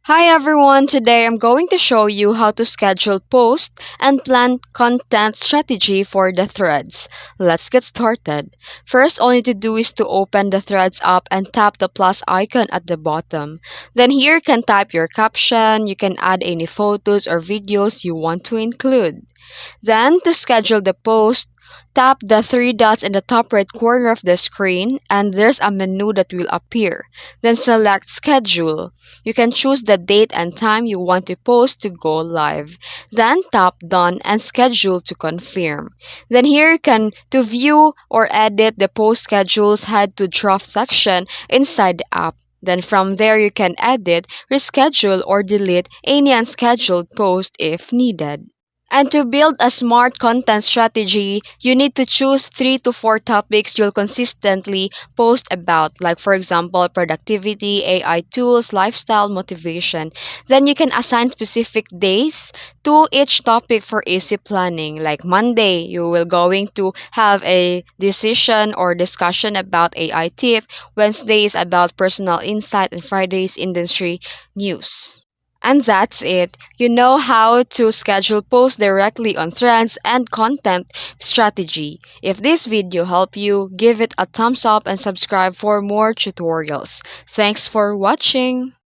Hi everyone, today I'm going to show you how to schedule posts and plan content strategy for the threads. Let's get started. First, all you need to do is to open the threads app and tap the plus icon at the bottom. Then here you can type your caption, you can add any photos or videos you want to include. Then, to schedule the post, tap the three dots in the top right corner of the screen and there's a menu that will appear. Then select Schedule. You can choose the date and time you want to post to go live. Then tap Done and Schedule to confirm. Then here you can, to view or edit the post schedules, head to Draft section inside the app. Then from there you can edit, reschedule, or delete any unscheduled post if needed. And to build a smart content strategy, you need to choose 3 to 4 topics you'll consistently post about, like, for example, productivity, AI tools, lifestyle, motivation. Then you can assign specific days to each topic for easy planning. Like Monday, you will going to have a decision or discussion about AI tip. Wednesday is about personal insight, and Friday is industry news. And that's it. You know how to schedule posts directly on threads and content strategy. If this video helped you, give it a thumbs up and subscribe for more tutorials. Thanks for watching.